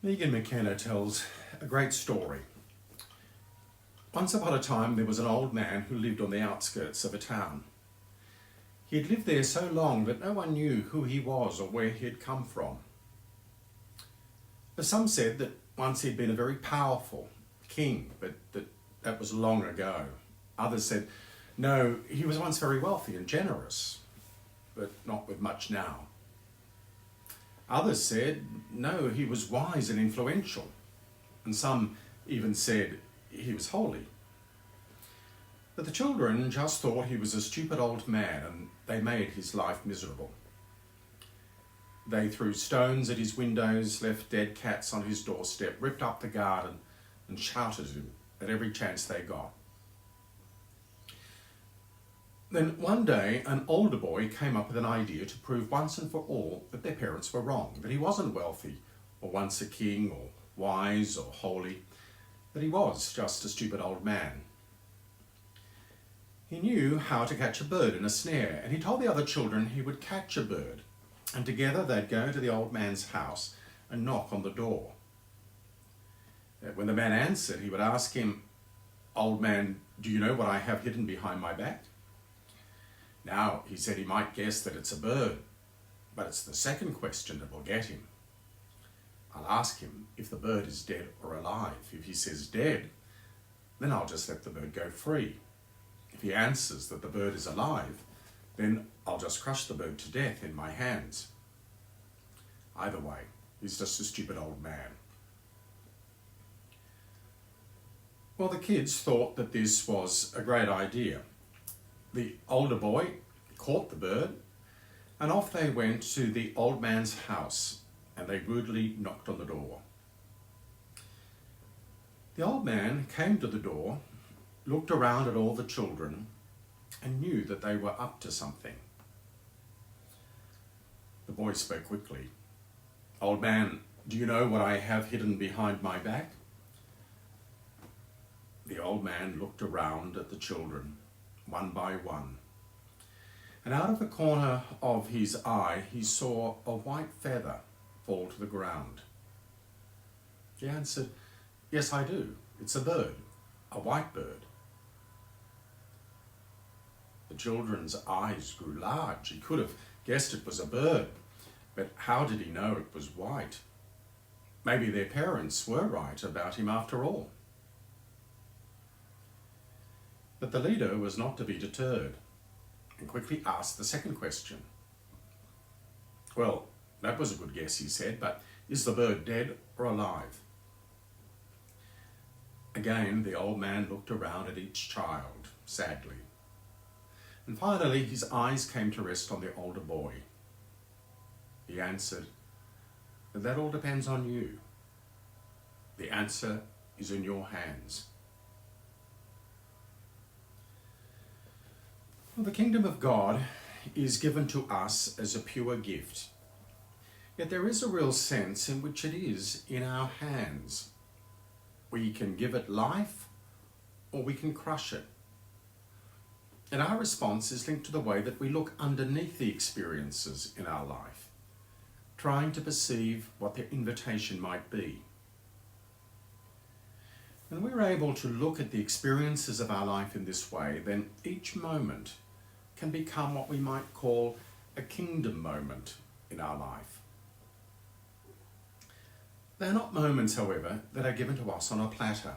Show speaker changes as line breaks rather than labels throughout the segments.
Megan McKenna tells a great story. Once upon a time there was an old man who lived on the outskirts of a town. He had lived there so long that no one knew who he was or where he had come from. Some said that once he'd been a very powerful king, but that was long ago. Others said, no, he was once very wealthy and generous, but not with much now. Others said, no, he was wise and influential, and some even said he was holy. But the children just thought he was a stupid old man, and they made his life miserable. They threw stones at his windows, left dead cats on his doorstep, ripped up the garden, and shouted at him at every chance they got. Then one day, an older boy came up with an idea to prove once and for all that their parents were wrong, that he wasn't wealthy, or once a king, or wise, or holy, that he was just a stupid old man. He knew how to catch a bird in a snare, and he told the other children he would catch a bird, and together they'd go to the old man's house and knock on the door. When the man answered, he would ask him, "Old man, do you know what I have hidden behind my back?" Now, he said he might guess that it's a bird, but it's the second question that will get him. I'll ask him if the bird is dead or alive. If he says dead, then I'll just let the bird go free. If he answers that the bird is alive, then I'll just crush the bird to death in my hands. Either way, he's just a stupid old man. Well, the kids thought that this was a great idea. The older boy caught the bird, and off they went to the old man's house, and they rudely knocked on the door. The old man came to the door, looked around at all the children, and knew that they were up to something. The boy spoke quickly. "Old man, do you know what I have hidden behind my back?" The old man looked around at the children, one by one, and out of the corner of his eye he saw a white feather fall to the ground. He answered, "Yes, I do. It's a bird, a white bird." The children's eyes grew large. He could have guessed it was a bird, but how did he know it was white? Maybe their parents were right about him after all. But the leader was not to be deterred, and quickly asked the second question. "Well, that was a good guess," he said, "but is the bird dead or alive?" Again, the old man looked around at each child, sadly. And finally, his eyes came to rest on the older boy. He answered, "That all depends on you. The answer is in your hands." Well, the kingdom of God is given to us as a pure gift. Yet there is a real sense in which it is in our hands. We can give it life, or we can crush it. And our response is linked to the way that we look underneath the experiences in our life, trying to perceive what their invitation might be. When we're able to look at the experiences of our life in this way, then each moment can become what we might call a kingdom moment in our life. They're not moments, however, that are given to us on a platter.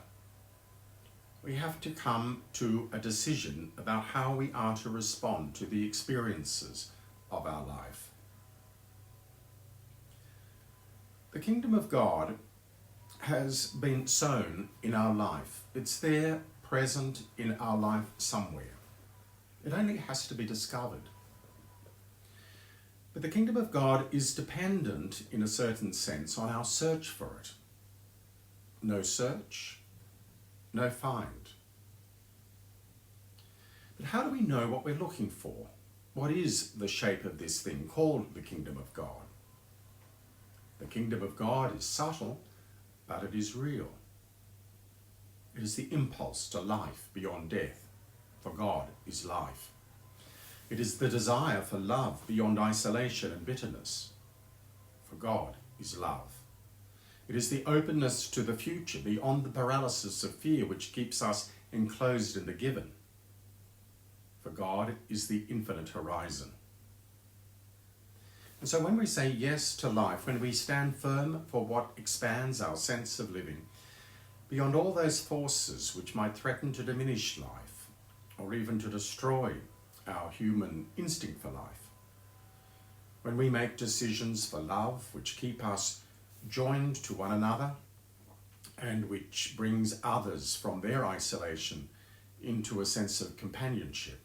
We have to come to a decision about how we are to respond to the experiences of our life. The kingdom of God has been sown in our life. It's there, present in our life somewhere. It only has to be discovered. But the kingdom of God is dependent, in a certain sense, on our search for it. No search, no find. But how do we know what we're looking for? What is the shape of this thing called the kingdom of God? The kingdom of God is subtle, but it is real. It is the impulse to life beyond death, for God is life. It is the desire for love beyond isolation and bitterness, for God is love. It is the openness to the future, beyond the paralysis of fear, which keeps us enclosed in the given. For God is the infinite horizon. And so when we say yes to life, when we stand firm for what expands our sense of living, beyond all those forces which might threaten to diminish life, or even to destroy our human instinct for life, when we make decisions for love which keep us joined to one another and which brings others from their isolation into a sense of companionship,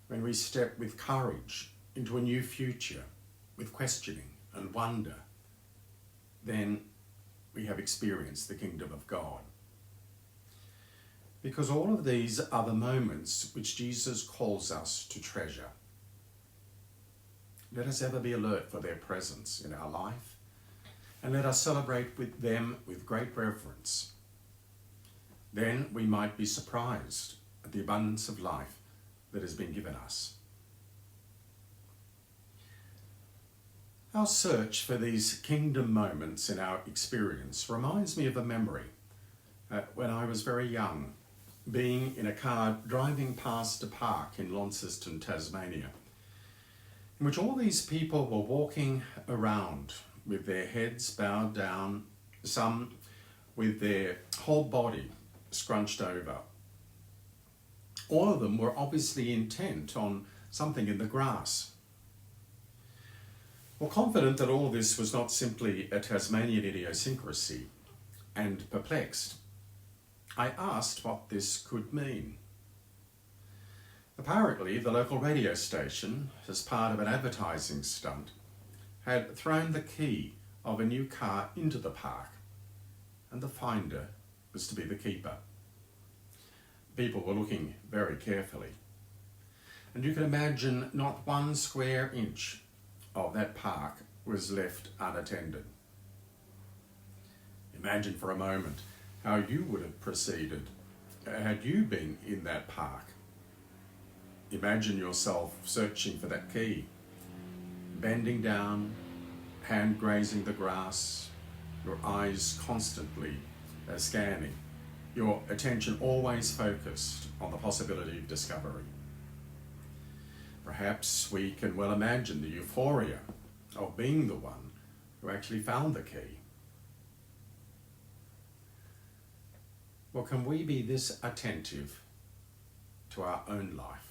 when we step with courage into a new future with questioning and wonder, then we have experienced the kingdom of God. Because all of these are the moments which Jesus calls us to treasure. Let us ever be alert for their presence in our life, and let us celebrate with them with great reverence. Then we might be surprised at the abundance of life that has been given us. Our search for these kingdom moments in our experience reminds me of a memory when I was very young, being in a car driving past a park in Launceston, Tasmania, in which all these people were walking around with their heads bowed down, some with their whole body scrunched over. All of them were obviously intent on something in the grass. Well, confident that all this was not simply a Tasmanian idiosyncrasy, and perplexed, I asked what this could mean. Apparently, the local radio station, as part of an advertising stunt, had thrown the key of a new car into the park, and the finder was to be the keeper. People were looking very carefully, and you can imagine not 1 square inch of that park was left unattended. Imagine for a moment how you would have proceeded had you been in that park. Imagine yourself searching for that key, bending down, hand grazing the grass, your eyes constantly scanning, your attention always focused on the possibility of discovery. Perhaps we can well imagine the euphoria of being the one who actually found the key. Well, can we be this attentive to our own life?